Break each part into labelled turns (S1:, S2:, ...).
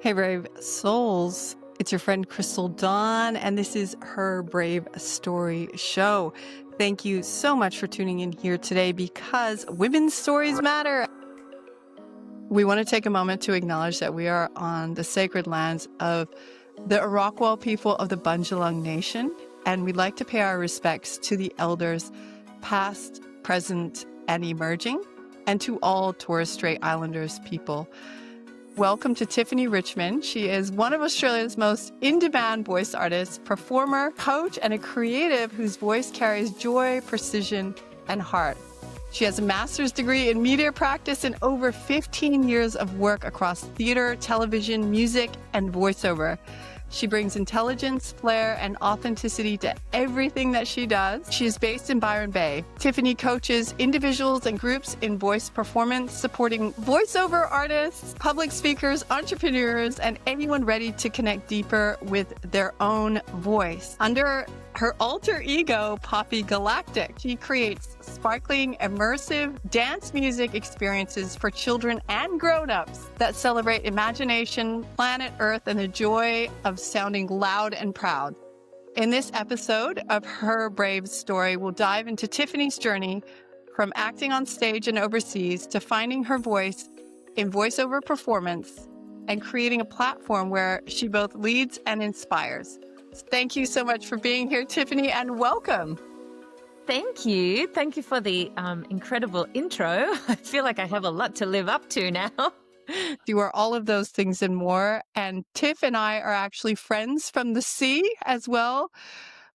S1: Hey, brave souls. It's your friend Chrystal Dawn, and this is Her Brave Story Show. Thank you so much for tuning in here today because women's stories matter. We want to take a moment to acknowledge that we are on the sacred lands of the Arakwal people of the Bundjalung Nation, and we'd like to pay our respects to the elders past, present, and emerging, and to all Torres Strait Islanders people. Welcome to Tiffany Richmond. She is one of Australia's most in-demand voice artists, performer, coach, and a creative whose voice carries joy, precision, and heart. She has a master's degree in media practice and over 15 years of work across theater, television, music, and voiceover. She brings intelligence, flair, and authenticity to everything that she does. She is based in Byron Bay. Tiffany coaches individuals and groups in voice performance, supporting voiceover artists, public speakers, entrepreneurs, and anyone ready to connect deeper with their own voice. Under her alter ego, Poppy Galactic, she creates sparkling, immersive dance music experiences for children and grown-ups that celebrate imagination, planet Earth, and the joy of sounding loud and proud. In this episode of Her Brave Story, we'll dive into Tiffany's journey from acting on stage and overseas to finding her voice in voiceover performance and creating a platform where she both leads and inspires. Thank you so much for being here, Tiffany, and welcome.
S2: Thank you. Thank you for the incredible intro. I feel like I have a lot to live up to now.
S1: You are all of those things and more. And Tiff and I are actually friends from the sea as well.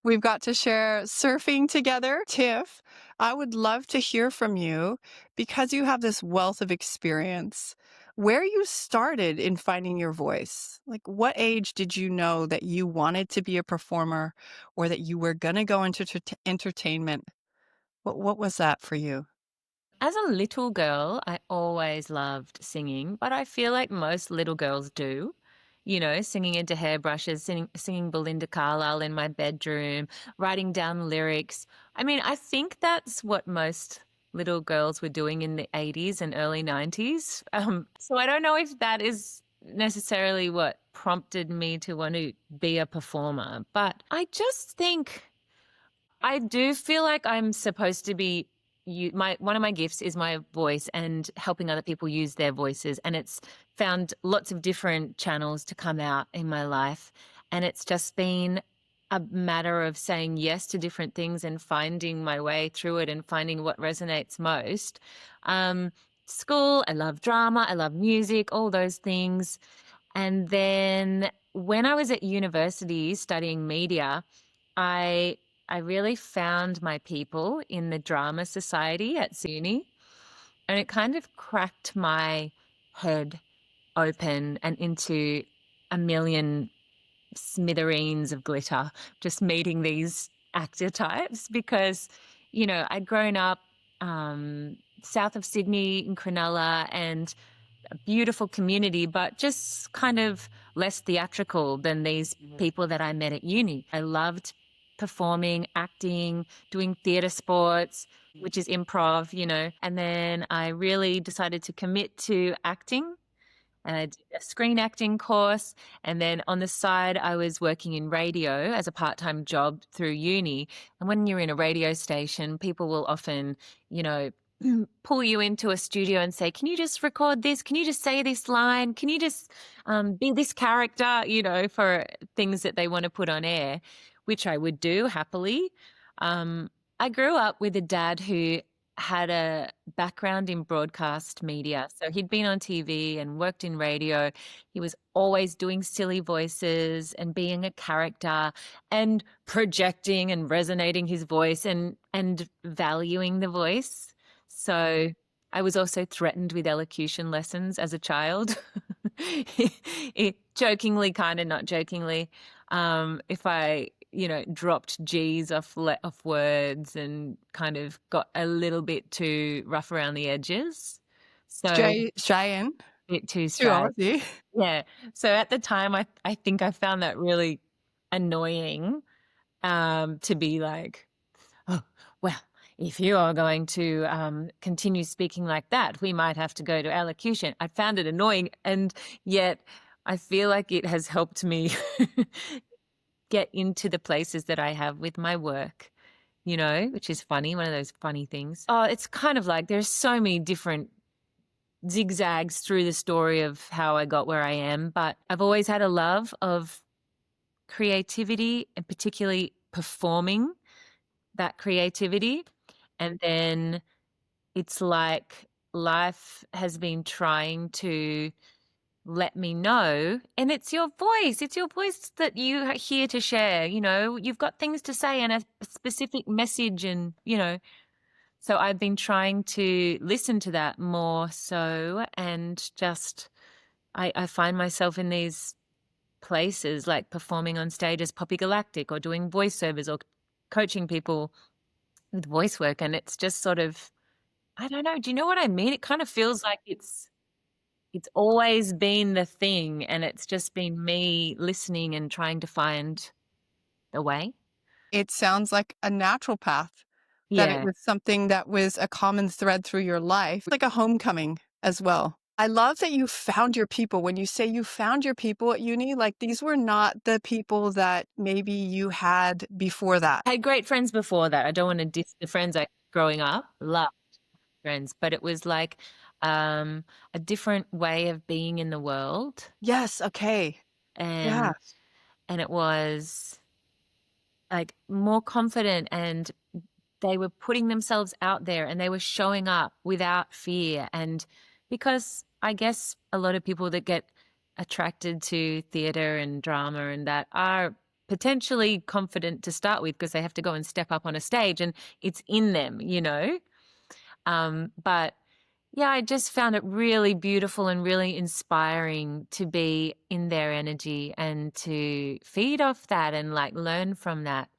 S1: We've got to share surfing together. Tiff, I would love to hear from you because you have this wealth of experience. Where you started in finding your voice? Like, what age did you know that you wanted to be a performer or that you were going to go into entertainment? What was that for you?
S2: As a little girl, I always loved singing, but I feel like most little girls do. You know, singing into hairbrushes, singing Belinda Carlisle in my bedroom, writing down lyrics. I mean, I think that's what most little girls were doing in the 80s and early 90s. So I don't know if that is necessarily what prompted me to want to be a performer, but I just think I do feel like I'm supposed to be one of my gifts is my voice and helping other people use their voices, and it's found lots of different channels to come out in my life, and it's just been a matter of saying yes to different things and finding my way through it and finding what resonates most. School, I love drama, I love music, all those things. And then when I was at university studying media, I I really found my people in the drama society at uni, and it kind of cracked my head open and into a million smithereens of glitter, just meeting these actor types because, you know, I'd grown up south of Sydney in Cronulla, and a beautiful community, but just kind of less theatrical than these people that I met at uni. I loved performing, acting, doing theatre sports, which is improv, you know. And then I really decided to commit to acting, and I did a screen acting course. And then on the side, I was working in radio as a part-time job through uni. And when you're in a radio station, people will often, you know, pull you into a studio and say, can you just record this? Can you just say this line? Can you just be this character, you know, for things that they want to put on air, which I would do happily. I grew up with a dad who had a background in broadcast media. So he'd been on TV and worked in radio. He was always doing silly voices and being a character and projecting and resonating his voice and valuing the voice. So I was also threatened with elocution lessons as a child. Jokingly, kind of not jokingly. If I, you know, dropped G's off words and kind of got a little bit too rough around the edges. So
S1: Cheyenne.
S2: a bit too
S1: Too
S2: straight.
S1: Aussie.
S2: Yeah. So at the time, I think I found that really annoying, to be like, oh, well, if you are going to continue speaking like that, we might have to go to elocution. I found it annoying, and yet I feel like it has helped me get into the places that I have with my work, which is funny, one of those funny things. Oh, it's kind of like there's so many different zigzags through the story of how I got where I am, but I've always had a love of creativity and particularly performing that creativity. And then it's like life has been trying to let me know, and it's your voice that you are here to share. You've got things to say and a specific message, and so I've been trying to listen to that more so, and just I find myself in these places like performing on stage as Poppy Galactic or doing voiceovers or coaching people with voice work, and it's just sort of, I don't know, do you know what I mean? It kind of feels like it's always been the thing, and it's just been me listening and trying to find the way.
S1: It sounds like a natural path, that it
S2: Yeah.
S1: was something that was a common thread through your life, like a homecoming as well. I love that you found your people. When you say you found your people at uni, like these were not the people that maybe you had before that.
S2: I had great friends before that. I don't want to diss the friends I growing up. Loved friends, but it was like a different way of being in the world.
S1: Yes, okay. Yeah.
S2: And it was like more confident, and they were putting themselves out there and they were showing up without fear. And because I guess a lot of people that get attracted to theater and drama and that are potentially confident to start with because they have to go and step up on a stage and it's in them. But yeah, I just found it really beautiful and really inspiring to be in their energy and to feed off that and like learn from that.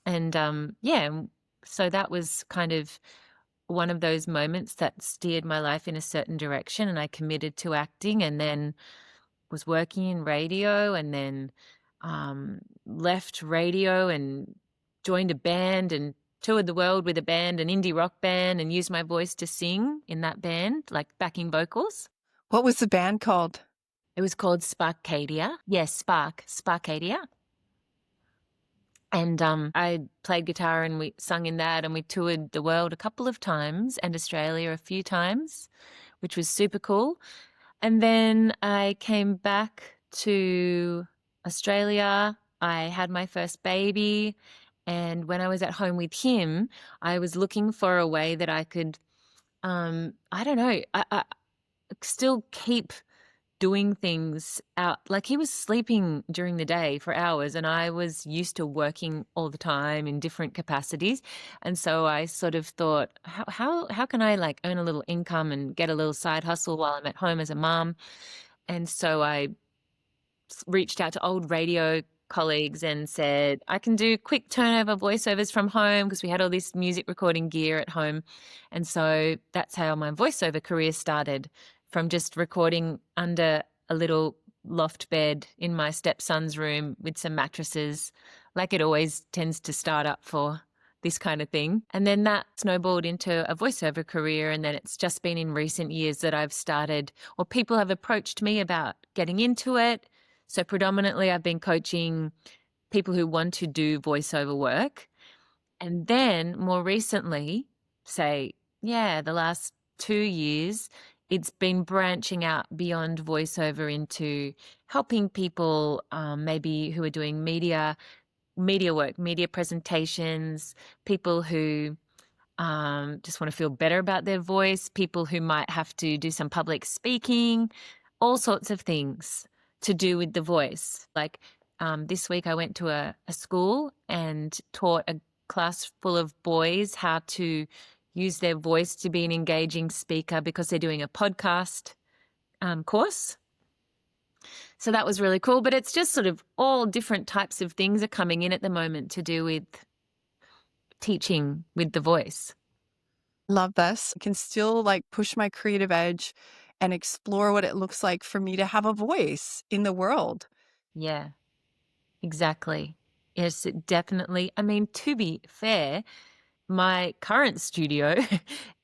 S2: And yeah, so that was kind of one of those moments that steered my life in a certain direction, and I committed to acting, and then was working in radio, and then left radio and joined a band and toured the world with a band, an indie rock band, and used my voice to sing in that band, like backing vocals.
S1: What was the band called?
S2: It was called Sparkadia. Yes, Sparkadia. And I played guitar and we sung in that, and we toured the world a couple of times and Australia a few times, which was super cool. And then I came back to Australia. I had my first baby. And when I was at home with him, I was looking for a way that I could, I don't know, I still keep doing things out. Like he was sleeping during the day for hours, and I was used to working all the time in different capacities. And so I sort of thought, how can I like earn a little income and get a little side hustle while I'm at home as a mom? And so I reached out to old radio colleagues and said, I can do quick turnover voiceovers from home, because we had all this music recording gear at home. And so that's how my voiceover career started, from just recording under a little loft bed in my stepson's room with some mattresses, like it always tends to start up for this kind of thing. And then that snowballed into a voiceover career. And then it's just been in recent years that I've started, or people have approached me about getting into it. So predominantly I've been coaching people who want to do voiceover work. And then more recently, say, the last 2 years, it's been branching out beyond voiceover into helping people maybe who are doing media work, media presentations, people who just want to feel better about their voice, people who might have to do some public speaking, all sorts of things to do with the voice. Like this week I went to a school and taught a class full of boys how to use their voice to be an engaging speaker, because they're doing a podcast course. So that was really cool. But it's just sort of all different types of things are coming in at the moment to do with teaching with the voice.
S1: Love this. I can still like push my creative edge and explore what it looks like for me to have a voice in the world.
S2: Yeah, exactly. Yes, it definitely. I mean, to be fair, my current studio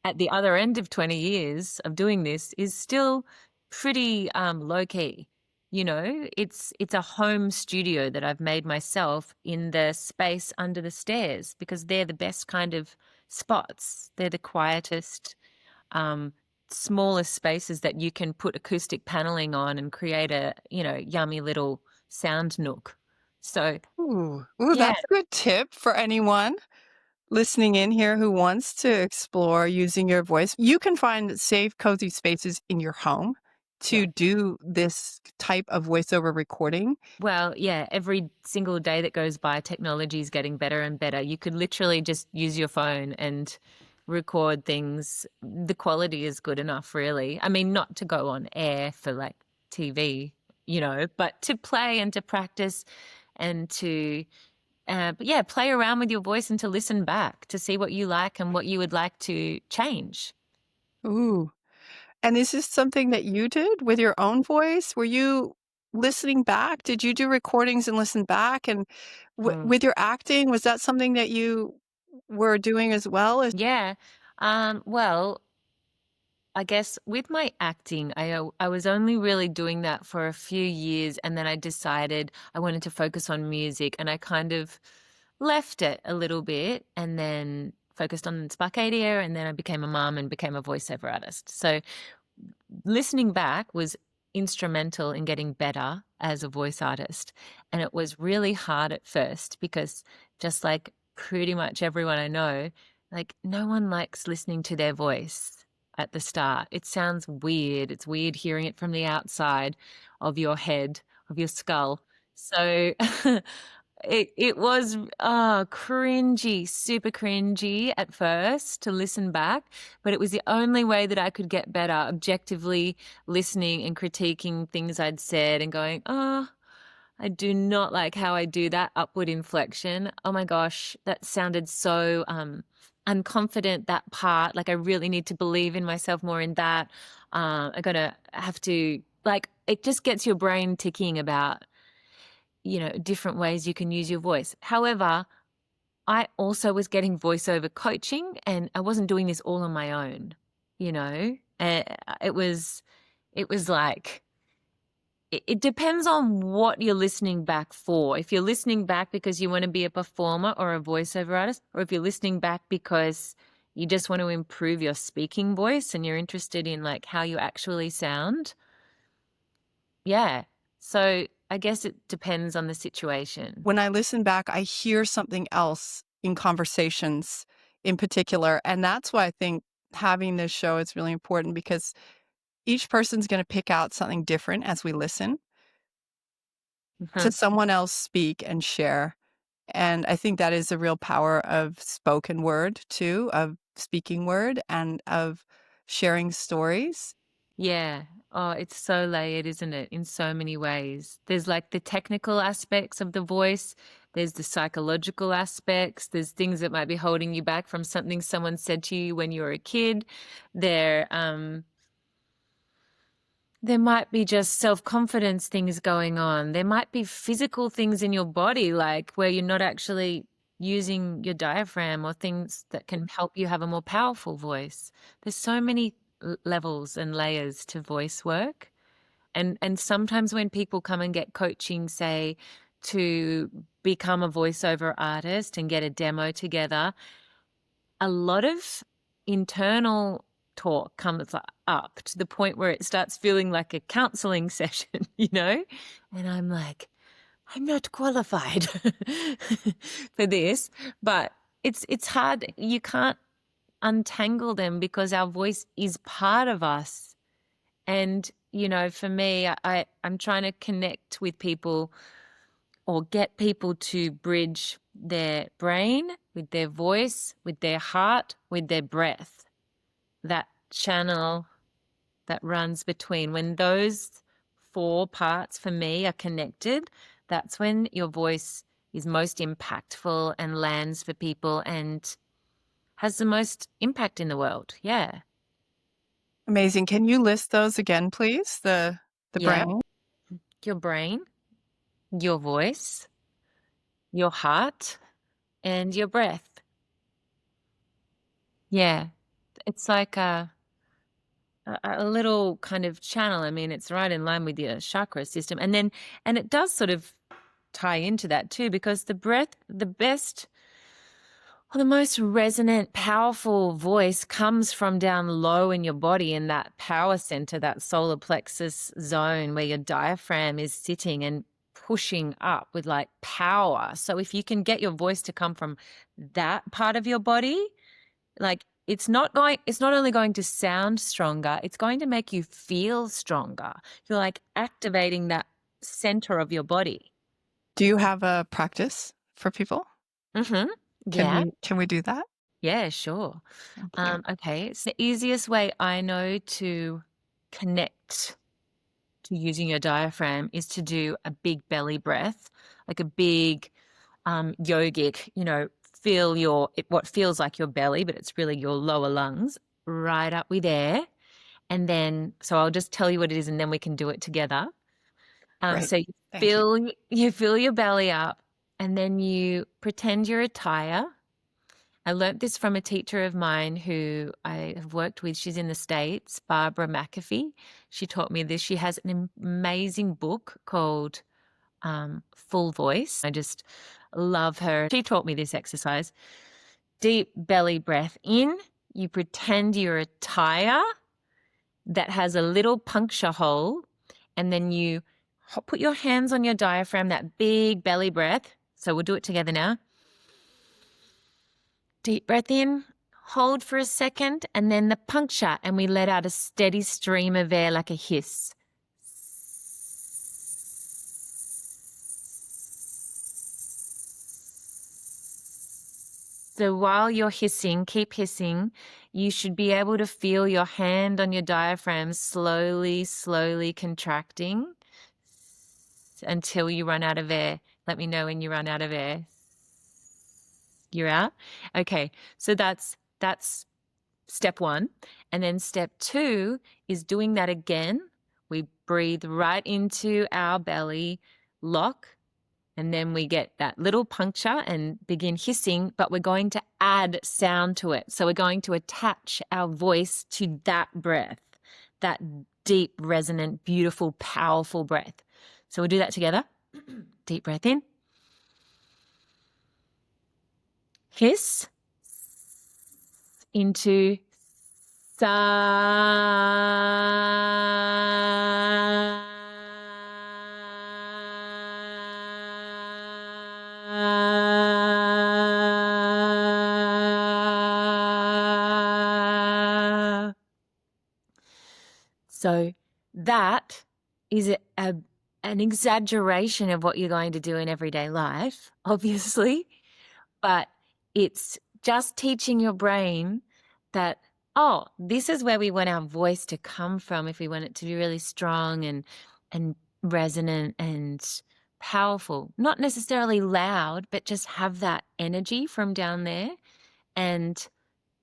S2: at the other end of 20 years of doing this is still pretty low key. You know, it's a home studio that I've made myself in the space under the stairs because they're the best kind of spots. They're the quietest, um, smallest spaces that you can put acoustic paneling on and create a, yummy little sound nook. So,
S1: Ooh,
S2: yeah.
S1: that's a good tip for anyone listening in here who wants to explore using your voice. You can find safe, cozy spaces in your home
S2: Yeah.
S1: to do this type of voiceover recording.
S2: Well, yeah, every single day that goes by, technology is getting better and better. You could literally just use your phone and record things. The quality is good enough, really. I mean, not to go on air for like TV, but to play and to practice and to, but yeah, play around with your voice and to listen back to see what you like and what you would like to change.
S1: Ooh. And is this something that you did with your own voice? Were you listening back? Did you do recordings and listen back? And
S2: Mm.
S1: with your acting, was that something that you were doing as well?
S2: Yeah. Well, I guess with my acting, I was only really doing that for a few years, and then I decided I wanted to focus on music, and I kind of left it a little bit, and then focused on Sparkadia, and then I became a mum and became a voiceover artist. So listening back was instrumental in getting better as a voice artist. And it was really hard at first because just like pretty much everyone I know, like no one likes listening to their voice at the start. It sounds weird. It's weird hearing it from the outside of your head, of your skull. So it was cringy, super cringy at first to listen back, but it was the only way that I could get better, objectively listening and critiquing things I'd said and going, oh, I do not like how I do that upward inflection. Oh my gosh, that sounded so unconfident, that part. Like I really need to believe in myself more in that. I gotta have to like it just gets your brain ticking about different ways you can use your voice. However, I also was getting voiceover coaching and I wasn't doing this all on my own, you know? It was like it depends on what you're listening back for. If you're listening back because you want to be a performer or a voiceover artist, or if you're listening back because you just want to improve your speaking voice and you're interested in like how you actually sound. Yeah. So I guess it depends on the situation.
S1: When I listen back, I hear something else in conversations in particular. And that's why I think having this show is really important because each person's going to pick out something different as we listen to
S2: Mhm.
S1: someone else speak and share. And I think that is the real power of spoken word too, of speaking word and of sharing stories.
S2: Yeah. Oh, it's so layered, isn't it? In so many ways. There's like the technical aspects of the voice, there's the psychological aspects, there's things that might be holding you back from something someone said to you when you were a kid. There might be just self-confidence things going on. There might be physical things in your body, like where you're not actually using your diaphragm or things that can help you have a more powerful voice. There's so many levels and layers to voice work. And sometimes when people come and get coaching, say, to become a voiceover artist and get a demo together, a lot of internal talk comes up to the point where it starts feeling like a counseling session, And I'm like, I'm not qualified for this, but it's hard. You can't untangle them because our voice is part of us. And, for me, I'm trying to connect with people or get people to bridge their brain with their voice, with their heart, with their breath. That channel that runs between. When those four parts for me are connected, that's when your voice is most impactful and lands for people and has the most impact in the world. Yeah.
S1: Amazing. Can you list those again, please? The
S2: Yeah.
S1: brain.
S2: Your brain, your voice, your heart, and your breath. Yeah. It's like a little kind of channel. I mean, it's right in line with your chakra system. And it does sort of tie into that too, because the breath, the best, well, the most resonant, powerful voice comes from down low in your body in that power center, that solar plexus zone where your diaphragm is sitting and pushing up with like power. So if you can get your voice to come from that part of your body, like it's not only going to sound stronger, it's going to make you feel stronger. You're like activating that center of your body.
S1: Do you have a practice for people?
S2: Mm-hmm.
S1: Can
S2: Yeah.
S1: we do that?
S2: Yeah, sure.
S1: Thank you.
S2: Okay. So the easiest way I know to connect to using your diaphragm is to do a big belly breath, like a big yogic, feel what feels like your belly, but it's really your lower lungs right up with air. And then, so I'll just tell you what it is and then we can do it together.
S1: Great.
S2: So
S1: Thank you.
S2: you fill your belly up and then you pretend you're a tire. I learnt this from a teacher of mine who I have worked with. She's in the States, Barbara McAfee. She taught me this. She has an amazing book called Full Voice. I just love her. She taught me this exercise. Deep belly breath in. You pretend you're a tire that has a little puncture hole, and then you put your hands on your diaphragm, that big belly breath. So we'll do it together now. Deep breath in, hold for a second, and then the puncture, and we let out a steady stream of air like a hiss. So while you're hissing, keep hissing, you should be able to feel your hand on your diaphragm slowly, slowly contracting until you run out of air. Let me know when you run out of air. You're out? Okay, so that's step one. And then step two is doing that again. We breathe right into our belly, lock, and then we get that little puncture and begin hissing, but we're going to add sound to it. So we're going to attach our voice to that breath, that deep, resonant, beautiful, powerful breath. So we'll do that together. Deep breath in. Hiss into sa. So that is an exaggeration of what you're going to do in everyday life, obviously, but it's just teaching your brain that, oh, this is where we want our voice to come from if we want it to be really strong and resonant and powerful. Not necessarily loud, but just have that energy from down there, and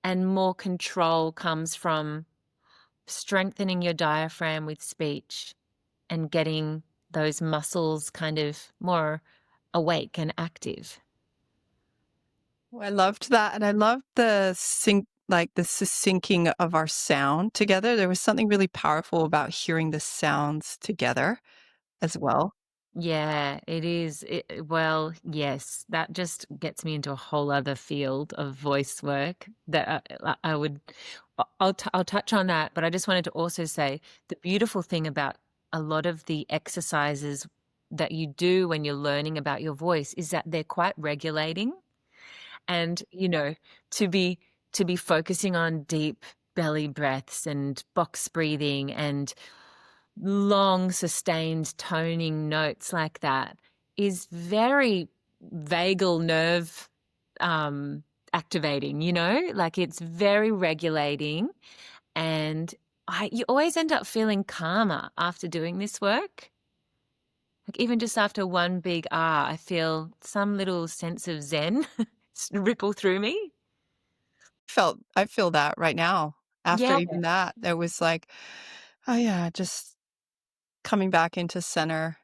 S2: more control comes from strengthening your diaphragm with speech and getting those muscles kind of more awake and active.
S1: I loved that, and I loved the syncing of our sound together. There was something really powerful about hearing the sounds together as well.
S2: Yeah, it is. Well, yes, that just gets me into a whole other field of voice work that I would, I'll touch on that, but I just wanted to also say the beautiful thing about a lot of the exercises that you do when you're learning about your voice is that they're quite regulating, and to be focusing on deep belly breaths and box breathing and long sustained toning notes like that is very vagal nerve activating, like it's very regulating, and you always end up feeling calmer after doing this work. Like even just after one big I feel some little sense of zen ripple through me.
S1: I feel that right now. After
S2: Yeah,
S1: even that, there was like, oh yeah, just coming back into center,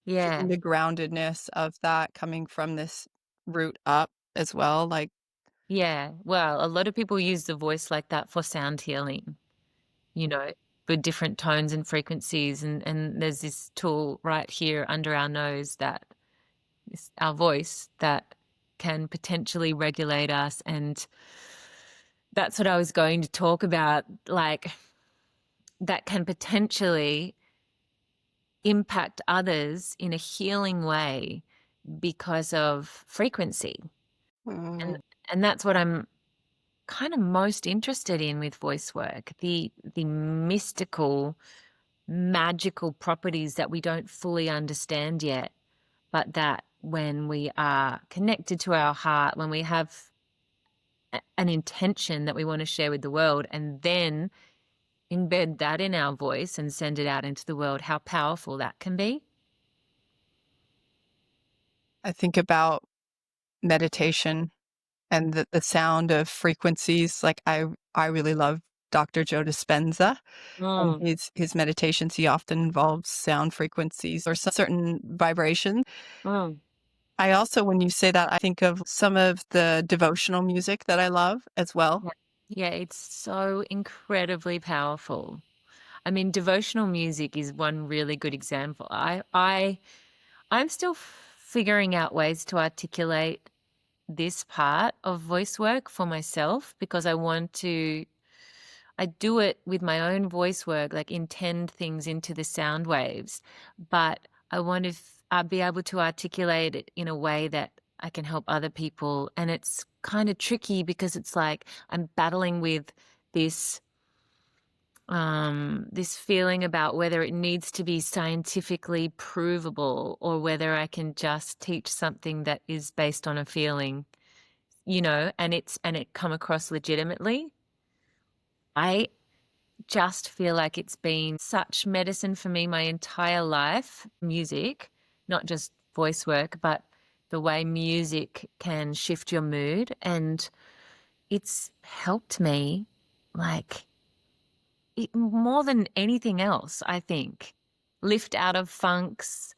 S1: feeling
S2: yeah,
S1: the groundedness of that coming from this root up as well. Like,
S2: yeah. Well, a lot of people use the voice like that for sound healing, you know. for different tones and frequencies. And there's this tool right here under our nose that is our voice that can potentially regulate us. And that's what I was going to talk about, like that can potentially impact others in a healing way because of frequency. And
S1: Mm.
S2: and that's what I'm kind of most interested in with voice work, the mystical, magical properties that we don't fully understand yet, but that when we are connected to our heart, when we have an intention that we want to share with the world, and then embed that in our voice and send it out into the world, how powerful that can be.
S1: I think about meditation and the sound of frequencies. Like I really love Dr. Joe Dispenza and
S2: Mm,
S1: his meditations. He often involves sound frequencies or some certain vibration.
S2: mm.
S1: I also, when you say that, I think of some of the devotional music that I love as well.
S2: Yeah. Yeah, it's so incredibly powerful. I mean, devotional music is one really good example. I'm still figuring out ways to articulate this part of voice work for myself because I do it with my own voice work, like intend things into the sound waves, but I want to be able to articulate it in a way that I can help other people. And it's kind of tricky because it's like I'm battling with this this feeling about whether it needs to be scientifically provable or whether I can just teach something that is based on a feeling, and it come across legitimately. I just feel like it's been such medicine for me my entire life. Music, not just voice work, but the way music can shift your mood. And it's helped me like more than anything else, I think. Lift out of funks,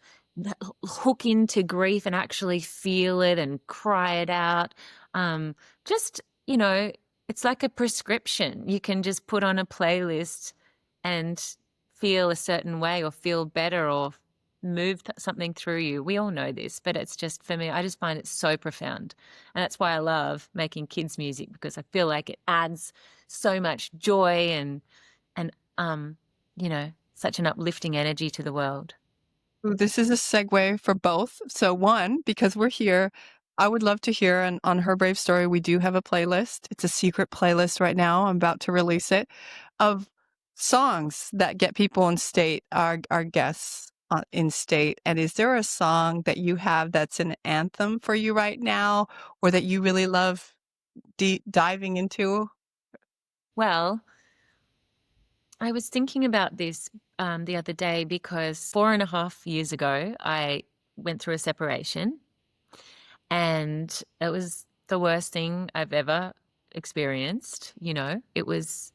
S2: hook into grief and actually feel it and cry it out. Um, just, it's like a prescription. You can just put on a playlist and feel a certain way or feel better or move something through you. We all know this, but it's just for me, I just find it so profound. And that's why I love making kids' music because I feel like it adds so much joy and such an uplifting energy to the world.
S1: Ooh, this is a segue for both. So one, because we're here, I would love to hear, and on Her Brave Story, we do have a playlist. It's a secret playlist right now. I'm about to release it of songs that get people in state, our guests in state. And is there a song that you have that's an anthem for you right now, or that you really love diving into?
S2: Well, I was thinking about this the other day because 4.5 years ago, I went through a separation and it was the worst thing I've ever experienced. It was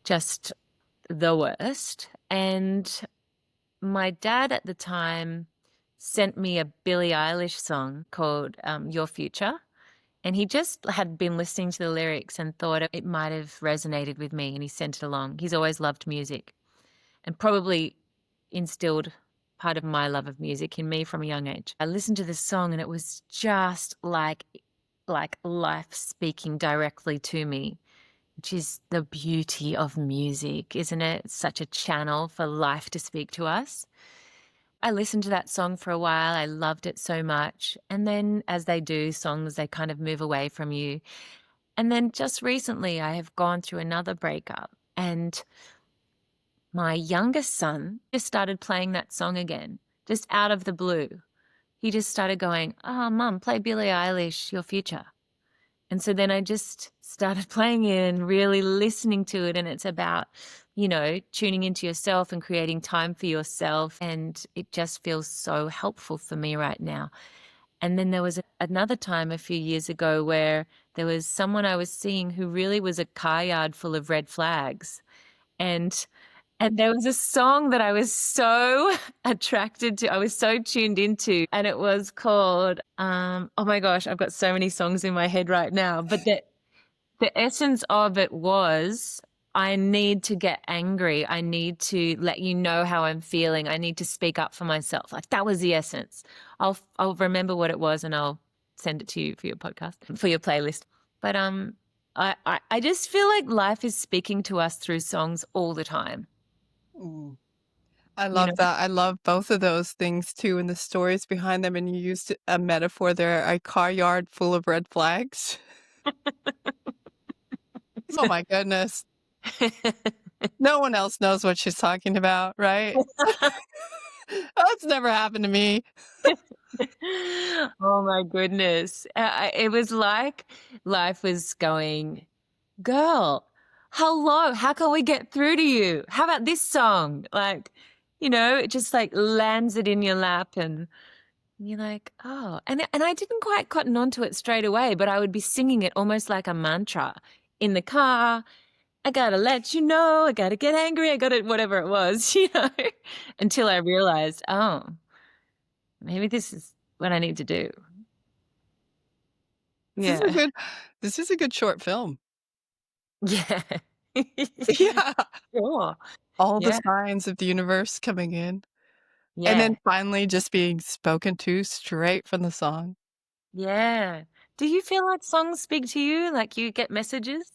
S2: just the worst. And my dad at the time sent me a Billie Eilish song called Your Future. And he just had been listening to the lyrics and thought it might have resonated with me, and he sent it along. He's always loved music and probably instilled part of my love of music in me from a young age. I listened to this song and it was just like life speaking directly to me, which is the beauty of music, isn't it? It's such a channel for life to speak to us. I listened to that song for a while. I loved it so much. And then, as they do, songs, they kind of move away from you. And then just recently, I have gone through another breakup. And my youngest son just started playing that song again, just out of the blue. He just started going, "Oh, Mum, play Billie Eilish, Your Future." And so then I just started playing it and really listening to it. And it's about, tuning into yourself and creating time for yourself. And it just feels so helpful for me right now. And then there was another time a few years ago where there was someone I was seeing who really was a car yard full of red flags. And and there was a song that I was so attracted to, I was so tuned into, and it was called, oh my gosh, I've got so many songs in my head right now, but the essence of it was I need to get angry. I need to let you know how I'm feeling. I need to speak up for myself. Like that was the essence. I'll remember what it was and I'll send it to you for your podcast, for your playlist. But I just feel like life is speaking to us through songs all the time.
S1: Mm. I
S2: You know?
S1: love that. I love both of those things too and the stories behind them. And you used a metaphor there, a car yard full of red flags. Oh my goodness. No one else knows what she's talking about, right? That's never happened to me.
S2: Oh my goodness. It was like life was going, girl, hello, how can we get through to you? How about this song? Like, it just like lands it in your lap and you're like, oh. And I didn't quite cotton onto it straight away, but I would be singing it almost like a mantra in the car. I gotta let you know, I gotta get angry, I gotta whatever it was, until I realized, oh, maybe this is what I need to do.
S1: This is a
S2: Yeah.
S1: good this is a good short film.
S2: Yeah.
S1: Yeah.
S2: Sure.
S1: All the
S2: Yeah.
S1: signs of the universe coming in. And then
S2: Yeah.
S1: finally just being spoken to straight from the song.
S2: Yeah. Do you feel like songs speak to you? Like you get messages?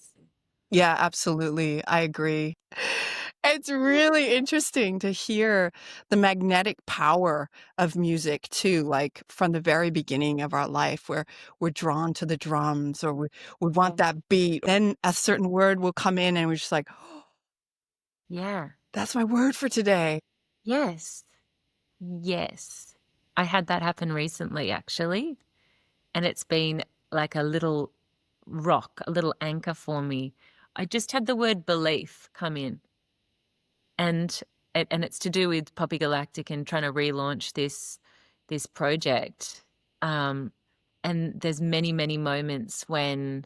S1: Yeah, absolutely. I agree. It's really interesting to hear the magnetic power of music too, like from the very beginning of our life where we're drawn to the drums or we want
S2: Yeah.
S1: that beat. Then a certain word will come in and we're just like, oh,
S2: Yeah.
S1: that's my word for today.
S2: Yes. Yes. I had that happen recently, actually. And it's been like a little rock, a little anchor for me. I just had the word belief come in. And it's to do with Poppy Galactic and trying to relaunch this project. Um, and there's many, many moments when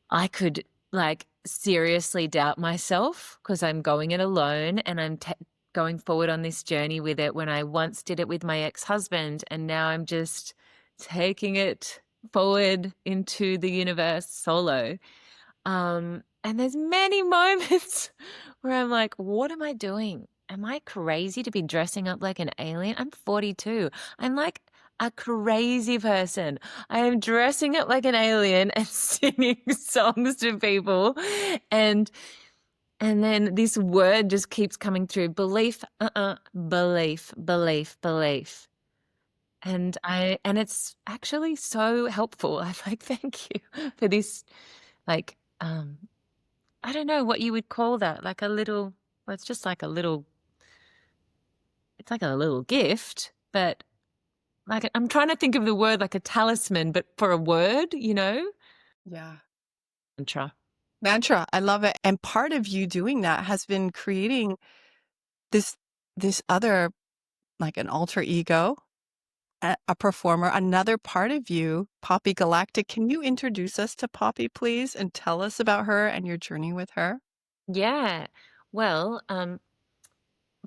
S2: I could like seriously doubt myself because I'm going it alone and I'm going forward on this journey with it when I once did it with my ex-husband and now I'm just taking it forward into the universe solo. And there's many moments where I'm like, what am I doing? Am I crazy to be dressing up like an alien? I'm 42. I'm like a crazy person. I am dressing up like an alien and singing songs to people. And and then this word just keeps coming through. Belief, belief, belief, belief. And it's actually so helpful. I'm like, thank you for this like I don't know what you would call that, like a little well, it's just like a little it's like a little gift, but like I'm trying to think of the word like a talisman, but for a word,
S1: Yeah.
S2: Mantra.
S1: Mantra. I love it. And part of you doing that has been creating this this other like an alter ego, a performer, another part of you, Poppy Galactic. Can you introduce us to Poppy, please, and tell us about her and your journey with her?
S2: Yeah. Well,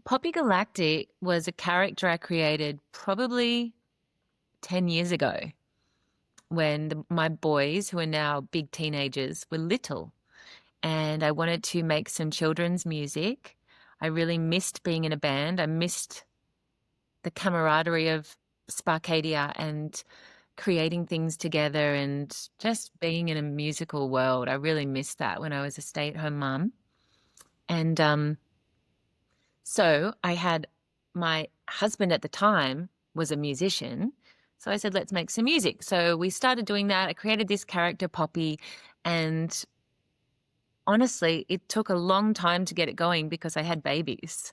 S2: Poppy Galactic was a character I created probably 10 years ago when my boys, who are now big teenagers, were little. And I wanted to make some children's music. I really missed being in a band. I missed the camaraderie of Sparkadia and creating things together and just being in a musical world. I really missed that when I was a stay-at-home mum. And so I had my husband at the time was a musician. So I said, let's make some music. So we started doing that. I created this character, Poppy, and honestly, it took a long time to get it going because I had babies.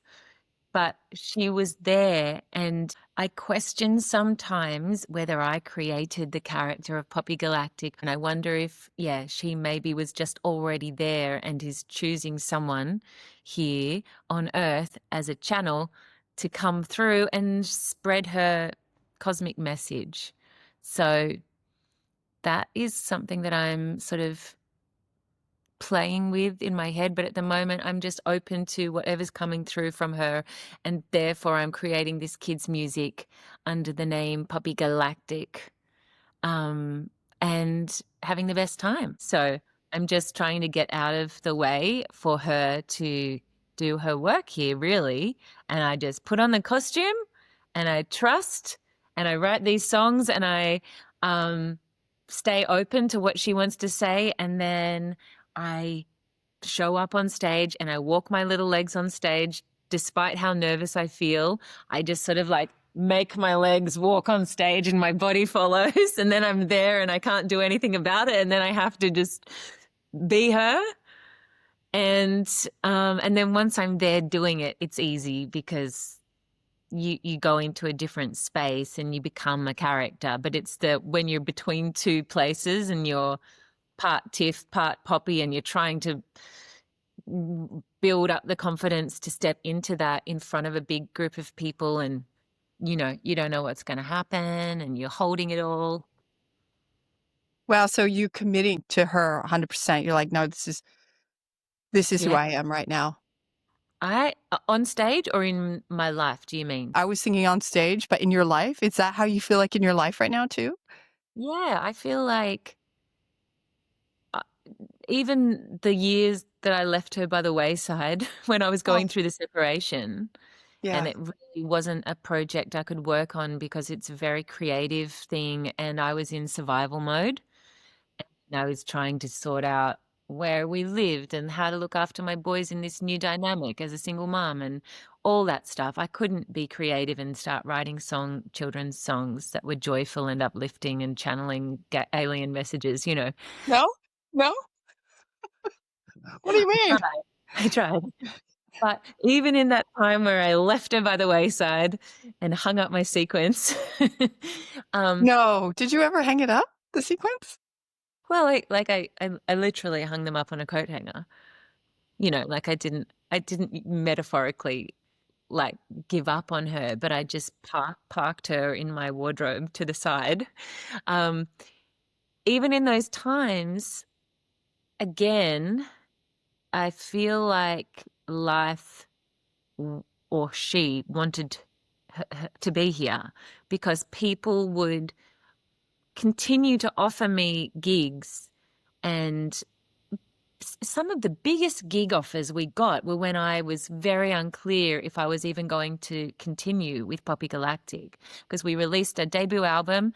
S2: But she was there, and I question sometimes whether I created the character of Poppy Galactic, and I wonder if, yeah, she maybe was just already there and is choosing someone here on Earth as a channel to come through and spread her cosmic message. So that is something that I'm sort of playing with in my head, but at the moment I'm just open to whatever's coming through from her, and therefore I'm creating this kids' music under the name Poppy Galactic, and having the best time. So I'm just trying to get out of the way for her to do her work here, really. And I just put on the costume and I trust and I write these songs and I um, stay open to what she wants to say. And then I show up on stage and I walk my little legs on stage despite how nervous I feel. I just sort of like make my legs walk on stage and my body follows and then I'm there and I can't do anything about it and then I have to just be her. And then once I'm there doing it, it's easy because you go into a different space and you become a character. But it's the when you're between two places and you're part Tiff, part Poppy, and you're trying to build up the confidence to step into that in front of a big group of people and you don't know what's going to happen and you're holding it all.
S1: Wow, so you committing to her 100%. You're like, no, this is who
S2: Yeah.
S1: I am right now.
S2: I on stage or in my life, do you mean?
S1: I was singing on stage, but in your life, is that how you feel like in your life right now too?
S2: Yeah, I feel like uh, even the years that I left her by the wayside when I was
S1: Oh,
S2: going through the separation, and
S1: yeah.
S2: it really wasn't a project I could work on because it's a very creative thing, and I was in survival mode. And I was trying to sort out where we lived and how to look after my boys in this new dynamic as a single mom and all that stuff. I couldn't be creative and start writing children's songs that were joyful and uplifting and channeling alien messages.
S1: No? No? What do you
S2: I
S1: mean?
S2: tried. I tried. But even in that time where I left her by the wayside and hung up my sequence, um,
S1: No. Did you ever hang it up, the sequence?
S2: well, I literally hung them up on a coat hanger. Like I didn't metaphorically like give up on her, but I just parked her in my wardrobe to the side. Um, Even in those times, again, I feel like life or she wanted her to be here because people would continue to offer me gigs and some of the biggest gig offers we got were when I was very unclear if I was even going to continue with Poppy Galactic because we released a debut album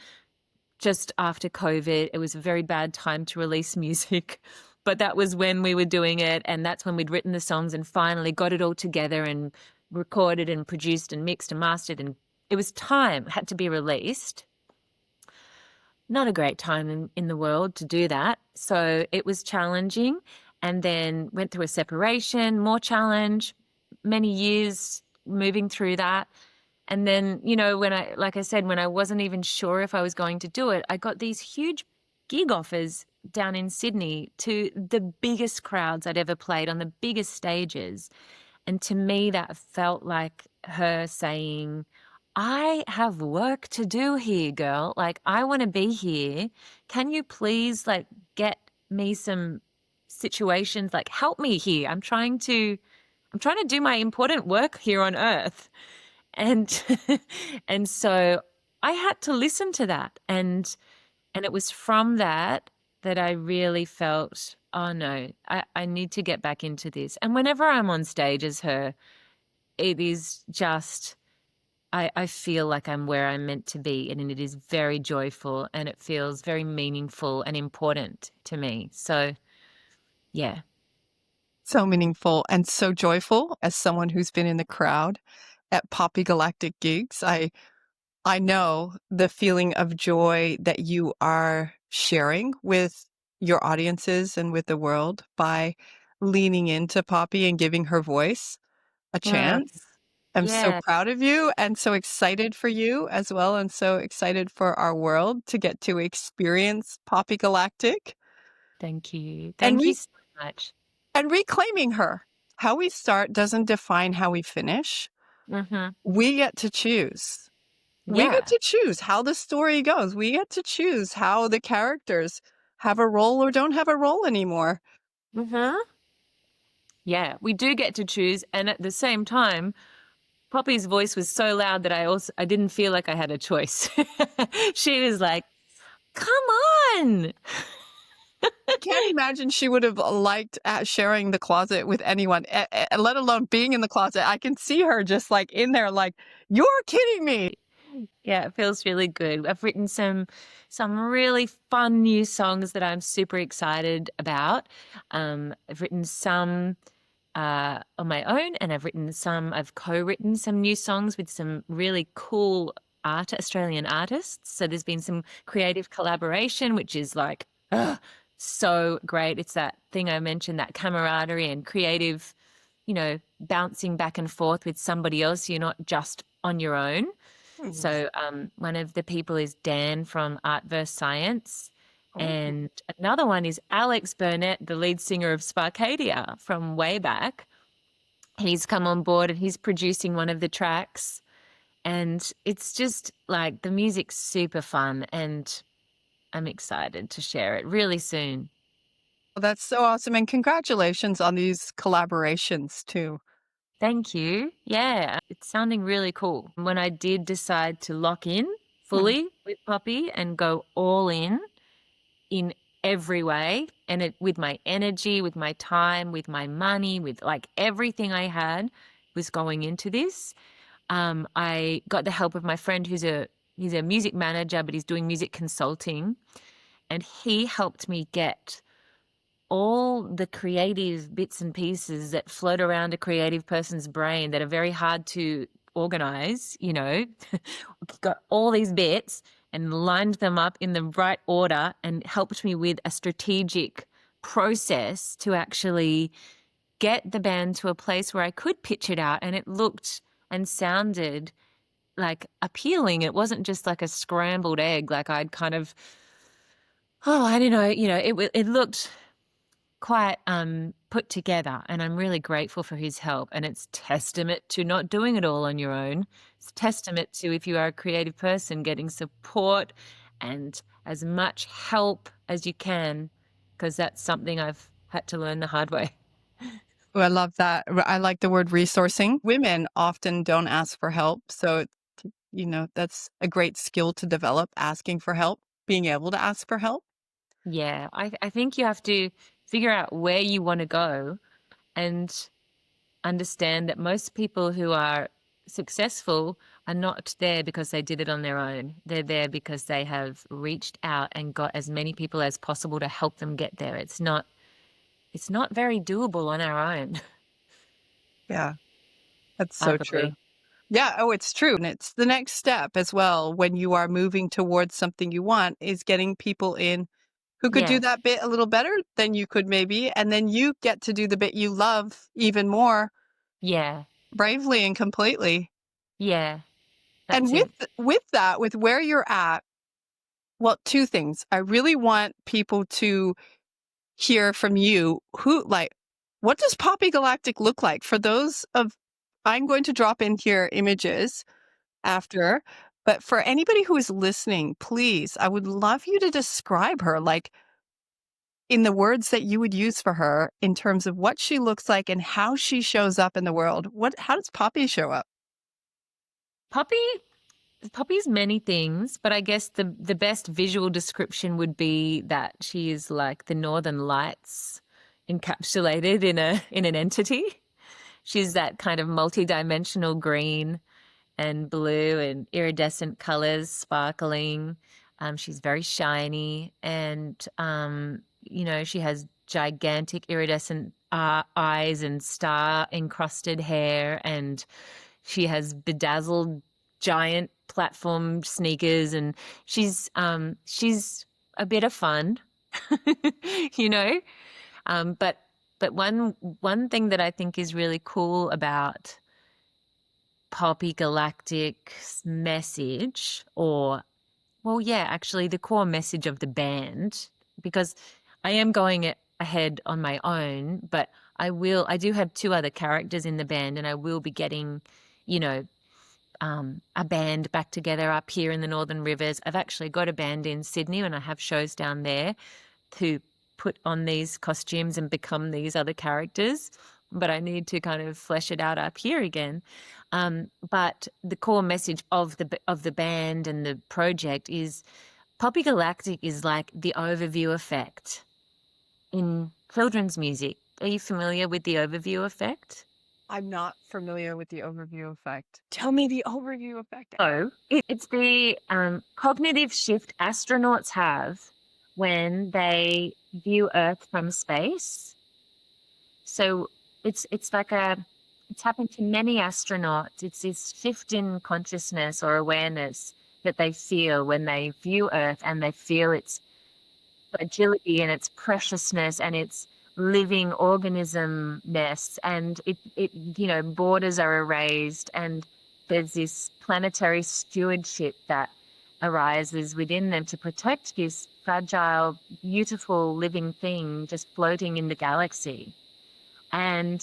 S2: just after COVID. It was a very bad time to release music, but that was when we were doing it. And that's when we'd written the songs and finally got it all together and recorded and produced and mixed and mastered. And it was time, had to be released. Not a great time in the world to do that. So it was challenging and then went through a separation, more challenge, many years moving through that. And then, like I said, when I wasn't even sure if I was going to do it, I got these huge gig offers down in Sydney to the biggest crowds I'd ever played on the biggest stages. And to me, that felt like her saying, I have work to do here, girl. Like, I want to be here. Can you please, like, get me some situations, like, help me here? I'm trying to do my important work here on earth. And and so I had to listen to that. And it was from that I really felt, oh no, I need to get back into this. And whenever I'm on stage as her, it is just I feel like I'm where I'm meant to be, and it is very joyful and it feels very meaningful and important to me. So, yeah.
S1: So meaningful and so joyful as someone who's been in the crowd at Poppy Galactic gigs. I know the feeling of joy that you are sharing with your audiences and with the world by leaning into Poppy and giving her voice a
S2: Mm,
S1: chance. I'm so
S2: yeah.
S1: proud of you and so excited for you as well, and so excited for our world to get to experience Poppy Galactic
S2: Thank you.
S1: and
S2: Thank you so much.
S1: reclaiming her. How we start doesn't define how we finish.
S2: Hmm.
S1: We get to choose. We get
S2: Yeah.
S1: to choose how the story goes. We get to choose how the characters have a role or don't have a role anymore.
S2: Hmm. Yeah, we do get to choose. And at the same time, Poppy's voice was so loud that I didn't feel like I had a choice. She was like, "Come on."
S1: I can't imagine she would have liked sharing the closet with anyone, let alone being in the closet. I can see her just like in there, like, you're kidding me.
S2: Yeah, it feels really good. I've written some really fun new songs that I'm super excited about. I've written some on my own, and I've co-written some new songs with some really cool Australian artists. So there's been some creative collaboration, which is like, so great. It's that thing I mentioned, that camaraderie and creative, bouncing back and forth with somebody else. You're not just on your own.
S1: Hmm.
S2: So one of the people is Dan from Art vs. Science.
S1: Oh,
S2: And another one is Alex Burnett, the lead singer of Sparkadia from way back. He's come on board and he's producing one of the tracks. And it's just like the music's super fun, and I'm excited to share it really soon.
S1: well, that's so awesome. And congratulations on these collaborations too.
S2: Thank you. Yeah, it's sounding really cool. When I did decide to lock in
S1: Hmm.
S2: fully with Poppy and go all in every way, and it with my energy, with my time, with my money, with like everything I had was going into this. I got the help of my friend he's a music manager, but he's doing music consulting, and he helped me get all the creative bits and pieces that float around a creative person's brain that are very hard to organize, got all these bits and lined them up in the right order and helped me with a strategic process to actually get the band to a place where I could pitch it out and it looked and sounded like appealing. It wasn't just like a scrambled egg, like I'd kind of, I don't know, it looked quite put together, and I'm really grateful for his help. And it's testament to not doing it all on your own. It's testament to, if you are a creative person, getting support and as much help as you can, because that's something I've had to learn the hard way.
S1: Oh, I love that. I like the word resourcing. Women often don't ask for help. So, that's a great skill to develop, asking for help, being able to ask for help.
S2: Yeah, I think you have to figure out where you want to go and understand that most people who are successful are not there because they did it on their own. They're there because they have reached out and got as many people as possible to help them get there. It's not very doable on our own,
S1: Yeah, that's
S2: I
S1: so true.
S2: believe.
S1: Yeah. Oh, it's true. And it's the next step as well when you are moving towards something you want is getting people in who could do
S2: Yeah.
S1: that bit a little better than you could maybe. And then you get to do the bit you love even more
S2: Yeah.
S1: bravely and completely.
S2: Yeah.
S1: And
S2: That's it.
S1: with that, with where you're at, well, two things. I really want people to hear from you what does Poppy Galactic look like? For those of I'm going to drop in here images after, but for anybody who is listening, please, I would love you to describe her, like in the words that you would use for her in terms of what she looks like and how she shows up in the world. How does Poppy show up?
S2: Poppy Poppy's many things, but I guess the best visual description would be that she is like the Northern Lights encapsulated in an entity. She's that kind of multi-dimensional green and blue and iridescent colors sparkling. She's very shiny, and she has gigantic iridescent eyes and star encrusted hair, and she has bedazzled giant platform sneakers, and she's a bit of fun, you know. But one thing that I think is really cool about Poppy Galactic's message, or, well, yeah, actually, the core message of the band, because I am going ahead on my own, but I do have two other characters in the band, and I will be getting, you know, a band back together up here in the Northern Rivers. I've actually got a band in Sydney, and I have shows down there to put on these costumes and become these other characters. But I need to kind of flesh it out up here again. But the core message of the band and the project is Poppy Galactic is like the overview effect. in children's music. Are you familiar with the overview effect?
S1: I'm not familiar with the overview effect. Tell me the overview effect.
S2: So it's the cognitive shift astronauts have when they view Earth from space. So it's like it's happened to many astronauts. It's this shift in consciousness or awareness that they feel when they view Earth, and they feel its fragility and its preciousness and its living organismness, and borders are erased, and there's this planetary stewardship that arises within them to protect this fragile, beautiful living thing just floating in the galaxy. And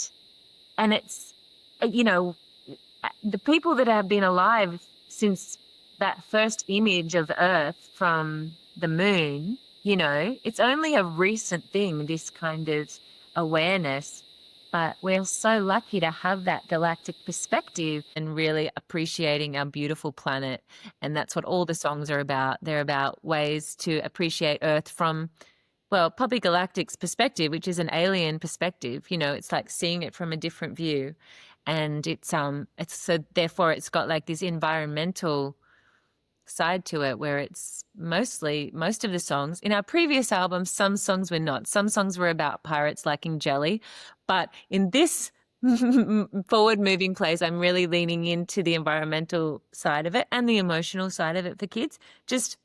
S2: it's the people that have been alive since that first image of Earth from the moon, it's only a recent thing, this kind of awareness. But we're so lucky to have that galactic perspective and really appreciating our beautiful planet. And that's what all the songs are about. They're about ways to appreciate Earth from, well, Poppy Galactic's perspective, which is an alien perspective. It's like seeing it from a different view. And it's so therefore it's got like this environmental side to it, where it's most of the songs in our previous albums, some songs were not. Some songs were about pirates liking jelly, but in this forward moving place, I'm really leaning into the environmental side of it and the emotional side of it for kids, just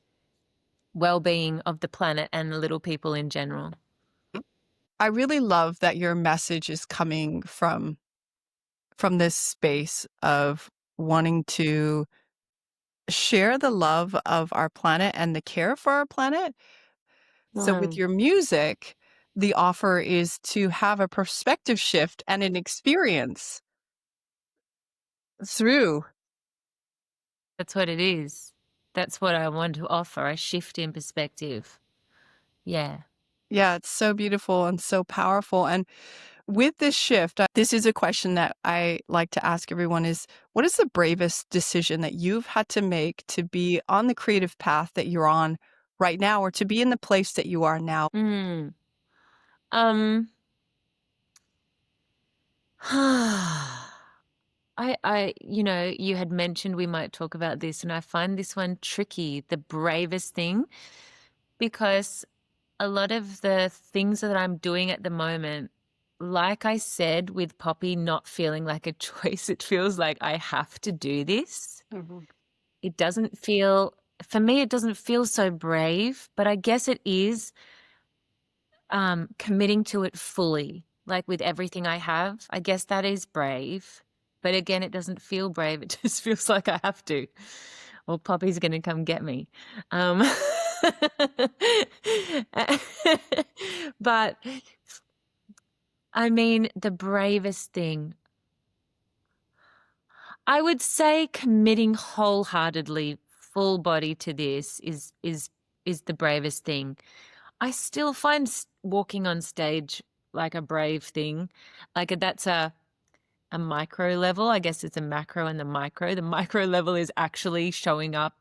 S2: well-being of the planet and the little people in general.
S1: I really love that your message is coming from this space of wanting to share the love of our planet and the care for our planet. So with your music, the offer is to have a perspective shift and an experience through.
S2: That's what it is. That's what I want to offer, a shift in perspective. Yeah.
S1: Yeah, it's so beautiful and so powerful. And with this shift, this is a question that I like to ask everyone is, what is the bravest decision that you've had to make to be on the creative path that you're on right now, or to be in the place that you are now?
S2: Mm. Um, you had mentioned we might talk about this, and I find this one tricky, the bravest thing, because a lot of the things that I'm doing at the moment, like I said, with Poppy not feeling like a choice, it feels like I have to do this.
S1: Mhm.
S2: It doesn't feel, for me, it doesn't feel so brave, but I guess it is committing to it fully, like with everything I have. I guess that is brave. But again, it doesn't feel brave. It just feels like I have to, or Poppy's going to come get me. But I mean, the bravest thing, I would say committing wholeheartedly, full body to this is the bravest thing. I still find walking on stage like a brave thing. Like that's a micro level. I guess it's a macro and the micro. The micro level is actually showing up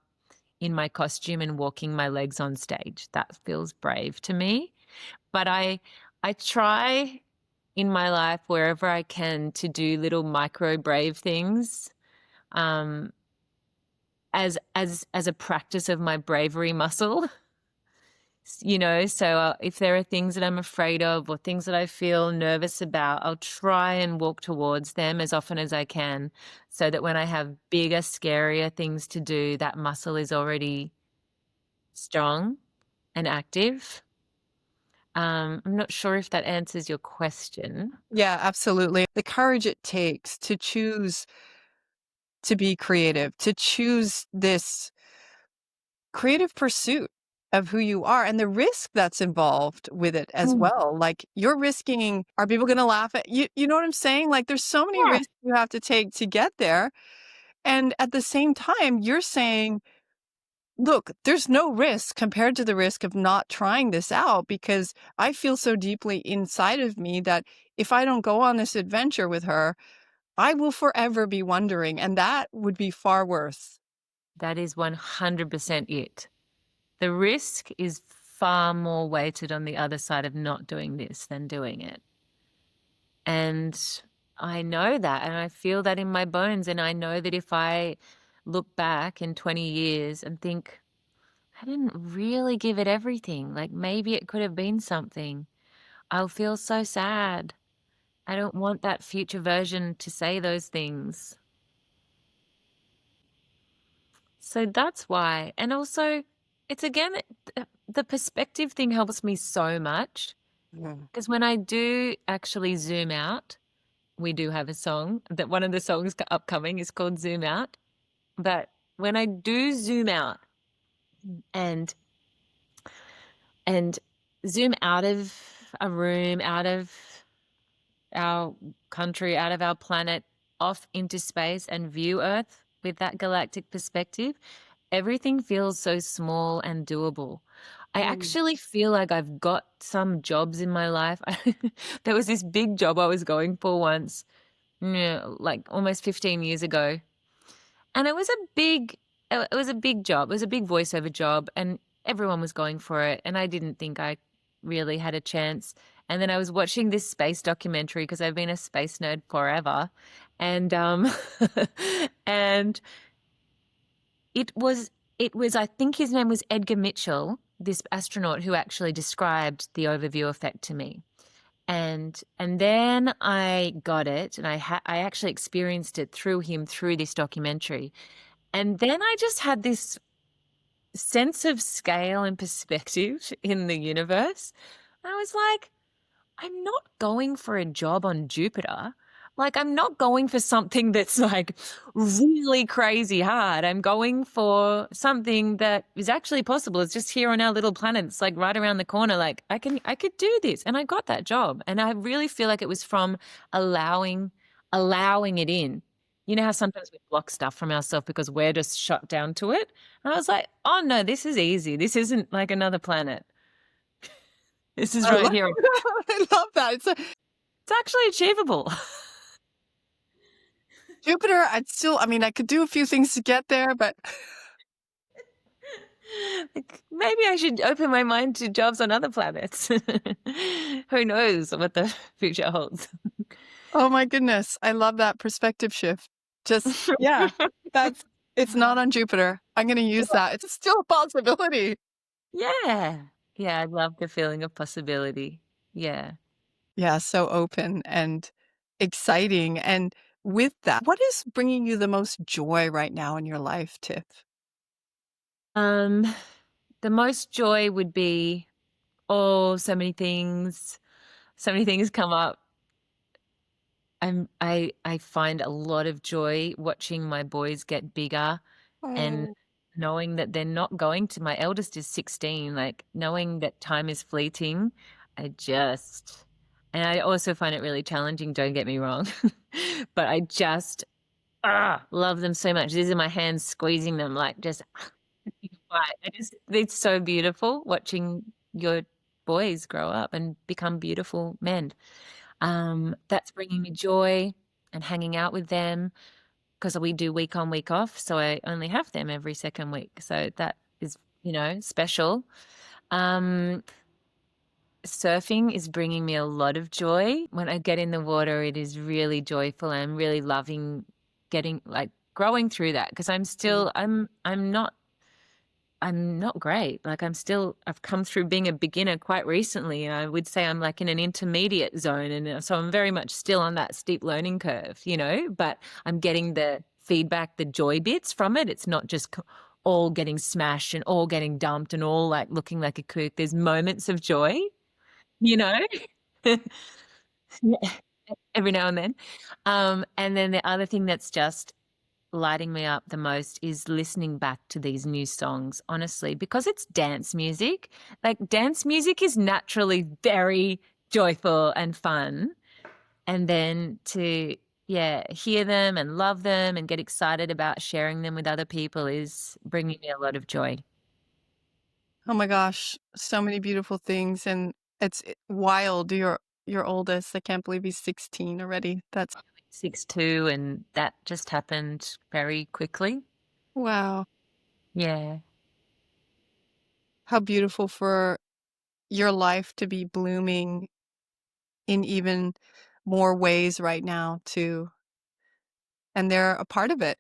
S2: in my costume and walking my legs on stage. That feels brave to me. But I try in my life wherever I can to do little micro brave things um, as a practice of my bravery muscle. So if there are things that I'm afraid of or things that I feel nervous about, I'll try and walk towards them as often as I can, so that when I have bigger, scarier things to do, that muscle is already strong and active. I'm not sure if that answers your question.
S1: Yeah, absolutely. The courage it takes to choose to be creative, to choose this creative pursuit of who you are and the risk that's involved with it as
S2: Mm.
S1: well. Like you're risking, are people going to laugh at you? You know what I'm saying? Like there's so many
S2: Yeah,
S1: risks you have to take to get there. And at the same time, you're saying, look, there's no risk compared to the risk of not trying this out, because I feel so deeply inside of me that if I don't go on this adventure with her, I will forever be wondering. And that would be far worse.
S2: that is 100% it. The risk is far more weighted on the other side of not doing this than doing it. And I know that, and I feel that in my bones. And I know that if I look back in 20 years and think, I didn't really give it everything, like maybe it could have been something, I'll feel so sad. I don't want that future version to say those things. So that's why. And also, it's again, the perspective thing helps me so much
S1: Mm.
S2: because when I do actually zoom out, we do have a song that one of the songs upcoming is called Zoom Out. But when I do zoom out and and zoom out of a room, out of our country, out of our planet, off into space and view Earth with that galactic perspective, everything feels so small and doable. I
S1: Mm.
S2: actually feel like I've got some jobs in my life. There was this big job I was going for once, like almost 15 years ago. And it was a big job. It was a big voiceover job and everyone was going for it. And I didn't think I really had a chance. And then I was watching this space documentary because I've been a space nerd forever. And and it was I think his name was Edgar Mitchell, this astronaut who actually described the overview effect to me. And then I got it and I actually experienced it through him through this documentary. And then I just had this sense of scale and perspective in the universe. I was like, I'm not going for a job on Jupiter. Like, I'm not going for something that's like really crazy hard. I'm going for something that is actually possible. It's just here on our little planet. It's like right around the corner. Like, I could do this. And I got that job. And I really feel like it was from allowing it in. You know how sometimes we block stuff from ourselves because we're just shut down to it? And I was like, oh no, this is easy. This isn't like another planet. This is
S1: I
S2: right
S1: love,
S2: here.
S1: I love that.
S2: It's actually achievable.
S1: Jupiter, I mean, I could do a few things to get there, but
S2: Like, maybe I should open my mind to jobs on other planets. Who knows what the future holds?
S1: oh my goodness, I love that perspective shift. Just, yeah, that's, it's not on Jupiter. I'm going to use that. It's still a possibility.
S2: Yeah. Yeah, I love the feeling of possibility. Yeah.
S1: Yeah, so open and exciting. And with that, what is bringing you the most joy right now in your life, Tiff?
S2: Um, the most joy would be, oh, so many things come up. I find a lot of joy watching my boys get bigger and
S1: Oh,
S2: knowing that they're not going to, my eldest is 16, like knowing that time is fleeting. I just, and I also find it really challenging, don't get me wrong, but I just love them so much. These are my hands squeezing them, like just, it's so beautiful watching your boys grow up and become beautiful men. That's bringing me joy and hanging out with them because we do week on, week off. So I only have them every second week. So that is, special. Um, Surfing is bringing me a lot of joy. When I get in the water, it is really joyful. I'm really loving growing through that because
S1: mm.
S2: I'm not great. Like I've come through being a beginner quite recently. And I would say I'm like in an intermediate zone. And so I'm very much still on that steep learning curve, but I'm getting the feedback, the joy bits from it. It's not just all getting smashed and all getting dumped and all like looking like a kook. There's moments of joy, you know? Yeah, every now and then. And then the other thing that's just lighting me up the most is listening back to these new songs, honestly, because it's dance music. Like, dance music is naturally very joyful and fun. And then to, yeah, hear them and love them and get excited about sharing them with other people is bringing me a lot of joy.
S1: Oh my gosh, so many beautiful things. And it's wild. Your oldest. I can't believe he's 16 already. That's
S2: 6'2", and that just happened very quickly.
S1: wow.
S2: Yeah.
S1: How beautiful for your life to be blooming in even more ways right now too. And they're a part of it.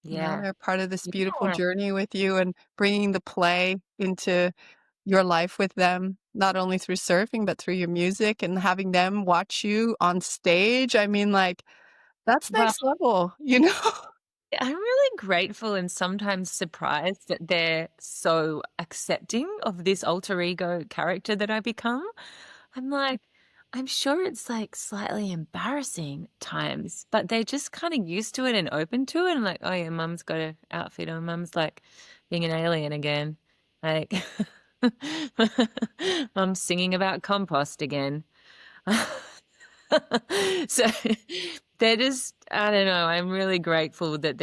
S2: Yeah.
S1: They're part of this beautiful
S2: Yeah.
S1: journey with you and bringing the play into your life with them, not only through surfing, but through your music and having them watch you on stage. I mean, like, that's
S2: Well,
S1: next level, you know?
S2: I'm really grateful and sometimes surprised that they're so accepting of this alter ego character that I become. I'm like, I'm sure it's like slightly embarrassing at times, but they're just kind of used to it and open to it. And like, oh yeah, mum's got an outfit on. Mum's like being an alien again. Like, mum's singing about compost again. So they're just, I don't know. I'm really grateful that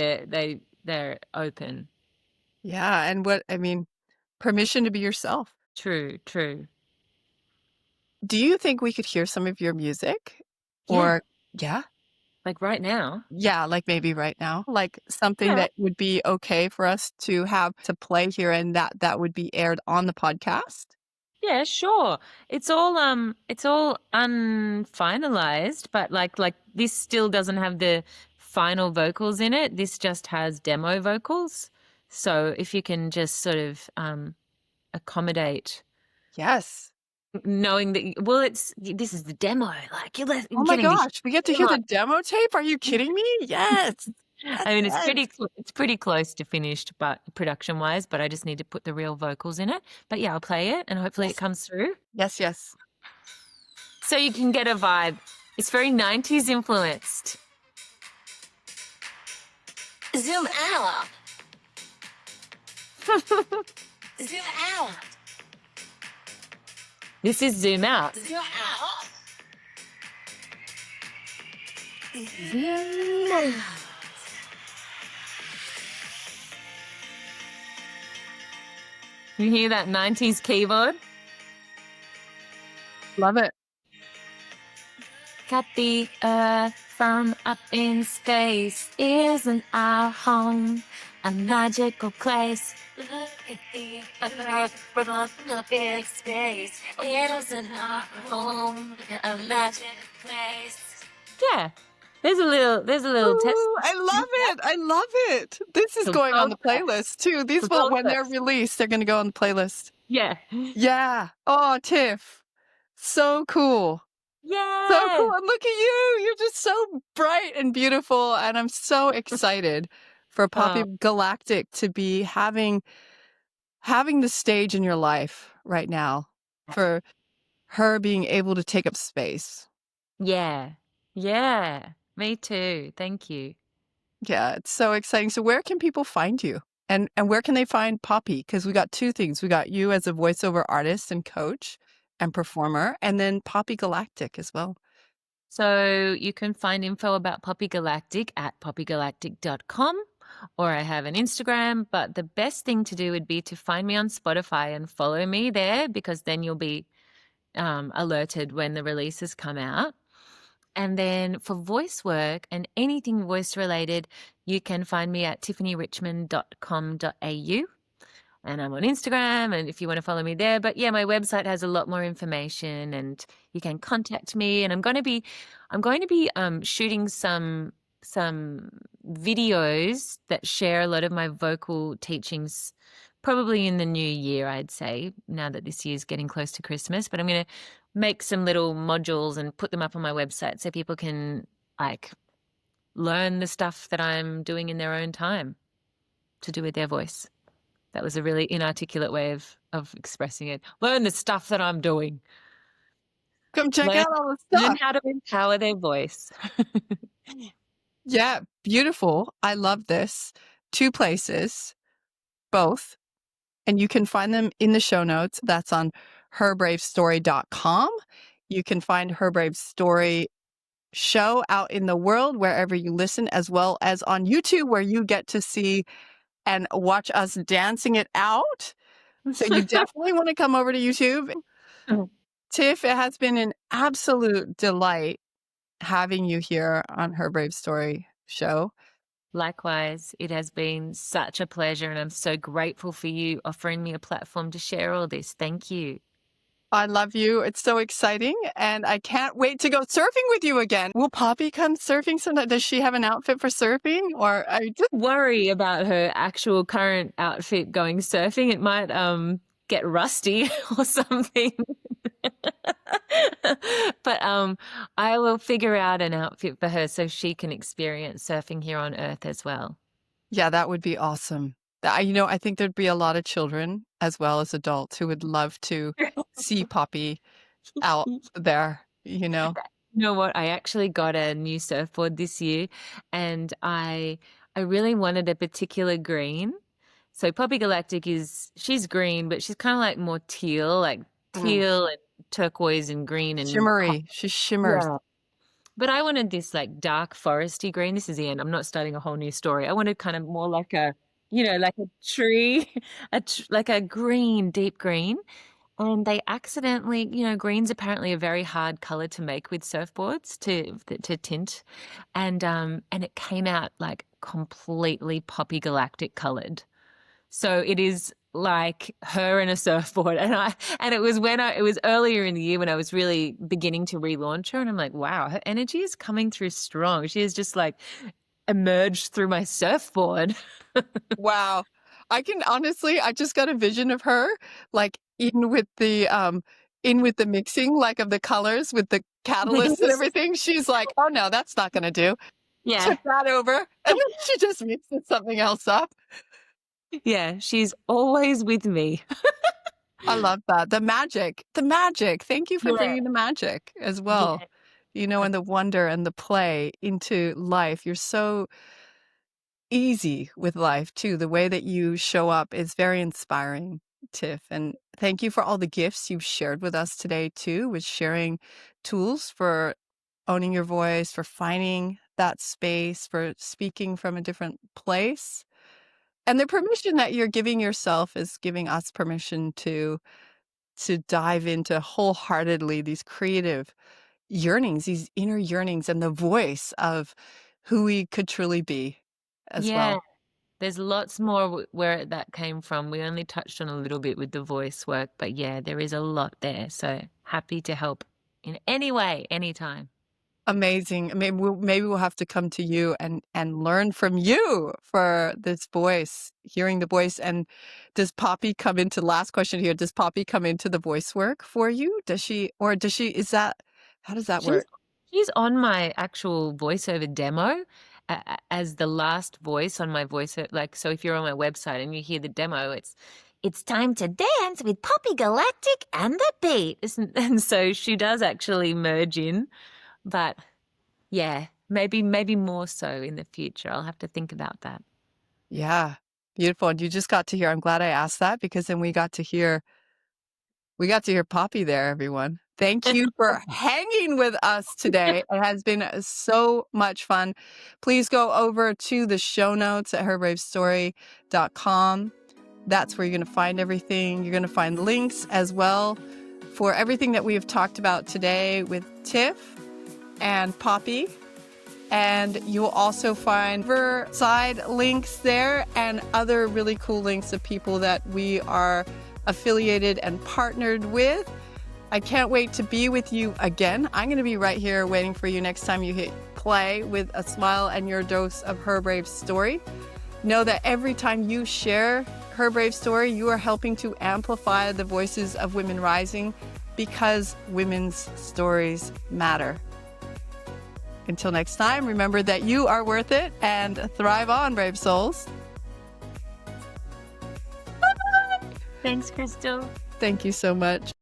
S2: they're open.
S1: Yeah, and what I mean, permission to be yourself.
S2: True, true.
S1: Do you think we could hear some of your music?
S2: Yeah,
S1: Or yeah?
S2: like right now.
S1: Yeah, like maybe right now, like something
S2: Yeah.
S1: that would be okay for us to have to play here and that would be aired on the podcast?
S2: Yeah, sure. It's all unfinalized, but like this still doesn't have the final vocals in it. This just has demo vocals. So if you can just sort of accommodate
S1: Yes.
S2: knowing that well this is the demo. Like you're
S1: Oh my
S2: getting the
S1: gosh, we get to hear the demo tape? Are you kidding me? Yes.
S2: I mean,
S1: Yes.
S2: it's pretty close to finished, but production wise. But I just need to put the real vocals in it. But yeah, I'll play it, and hopefully it
S1: Yes.
S2: comes through,
S1: Yes, yes.
S2: so you can get a vibe. It's very 90s influenced.
S3: Zoom out. Zoom out.
S2: This is Zoom Out.
S3: Zoom out.
S2: Zoom Out. You hear that 90s keyboard?
S1: Love it.
S2: Got the earth from up in space. Isn't our home a magical place?
S3: Look at the earth from up in space. It isn't our home, a magic place.
S2: Yeah. There's a little test.
S1: Ooh, I love it. I love it. This is
S2: So
S1: going on the
S2: well done.
S1: playlist too. These
S2: So
S1: will,
S2: well
S1: when they're
S2: done.
S1: released, they're going to go on the playlist.
S2: Yeah.
S1: Yeah. Oh, Tiff. So cool. So
S2: Yeah.
S1: cool. And look at you. You're just so bright and beautiful. And I'm so excited for Poppy
S2: Oh,
S1: Galactic to be having the stage in your life right now, for her being able to take up space.
S2: yeah. Yeah. Me too. Thank you.
S1: Yeah, it's so exciting. So where can people find you? And where can they find Poppy? Because we got two things. We got you as a voiceover artist and coach and performer, and then Poppy Galactic as well.
S2: So you can find info about Poppy Galactic at poppygalactic.com, or I have an Instagram, but the best thing to do would be to find me on Spotify and follow me there, because then you'll be alerted when the releases come out. And then for voice work and anything voice related, you can find me at tiffanyrichmond.com.au. And I'm on Instagram, and if you want to follow me there. But yeah, my website has a lot more information, and you can contact me. And I'm going to be shooting some videos that share a lot of my vocal teachings, probably in the new year, I'd say, now that this year's getting close to Christmas. But I'm going to make some little modules and put them up on my website so people can like learn the stuff that I'm doing in their own time to do with their voice. That was a really inarticulate way of expressing it. Learn the stuff that I'm doing.
S1: Come check
S2: Learn,
S1: out all the
S2: learn
S1: stuff.
S2: how to empower their voice.
S1: Yeah, beautiful. I love this. Two places, both. And you can find them in the show notes. That's on herbravestory.com. You can find Her Brave Story show out in the world wherever you listen, as well as on YouTube, where you get to see and watch us dancing it out. So you definitely want to come over to YouTube. Tiff, it has been an absolute delight having you here on Her Brave Story show.
S2: Likewise, it has been such a pleasure, and I'm so grateful for you offering me a platform to share all this. Thank you.
S1: I love you. It's so exciting. And I can't wait to go surfing with you again. Will Poppy come surfing sometime? Does she have an outfit for surfing? Or I just
S2: Worry about her actual current outfit going surfing. It might get rusty or something. But I will figure out an outfit for her so she can experience surfing here on Earth as well.
S1: Yeah, that would be awesome. I think there'd be a lot of children as well as adults who would love to see Poppy out there, you know?
S2: You know what? I actually got a new surfboard this year, and I really wanted a particular green. So Poppy Galactic she's green, but she's kind of like more teal, like
S1: Mm.
S2: teal and turquoise and green and
S1: Shimmery. She shimmers.
S2: yeah. But I wanted this like dark foresty green. This is the end. I'm not starting a whole new story. I wanted kind of more like like a tree, like a green, deep green. And they accidentally, green's apparently a very hard color to make with surfboards to tint, and it came out like completely Poppy Galactic colored. So it is like her and a surfboard, and it was earlier in the year when I was really beginning to relaunch her, and I'm like, wow, her energy is coming through strong. She is just like emerged through my surfboard.
S1: Wow. I just got a vision of her, like in with the mixing, like of the colors with the catalyst and everything. She's like, oh no, that's not gonna do.
S2: Yeah.
S1: Took that over. And then she just mixes something else up.
S2: Yeah, she's always with me.
S1: I love that. The magic. The magic. Thank you for
S2: Yeah.
S1: bringing the magic as well. And the wonder and the play into life. You're so easy with life too. The way that you show up is very inspiring, Tiff. And thank you for all the gifts you've shared with us today too, with sharing tools for owning your voice, for finding that space, for speaking from a different place. And the permission that you're giving yourself is giving us permission to dive into wholeheartedly these creative yearnings, these inner yearnings, and the voice of who we could truly be as well.
S2: There's lots more where that came from. We only touched on a little bit with the voice work, but yeah, there is a lot there. So happy to help in any way, anytime.
S1: Amazing. Maybe we'll have to come to you and learn from you for this voice, hearing the voice. And does Poppy come into, last question here, does Poppy come into the voice work for you? How does that work?
S2: She's on my actual voiceover demo as the last voice on my voiceover. Like, so if you're on my website and you hear the demo, it's time to dance with Poppy Galactic and the beat. And so she does actually merge in. But yeah, maybe more so in the future. I'll have to think about that.
S1: Yeah, beautiful. And you just got to hear, I'm glad I asked that, because then we got to hear Poppy there, everyone. Thank you for hanging with us today. It has been so much fun. Please go over to the show notes at herbravestory.com. That's where you're going to find everything. You're going to find links as well for everything that we have talked about today with Tiff and Poppy. And you will also find side links there and other really cool links of people that we are affiliated and partnered with. I can't wait to be with you again. I'm going to be right here waiting for you next time you hit play with a smile and your dose of Her Brave Story. Know that every time you share Her Brave Story, you are helping to amplify the voices of women rising, because women's stories matter. Until next time, remember that you are worth it, and thrive on, brave souls.
S2: Thanks, Chrystal.
S1: Thank you so much.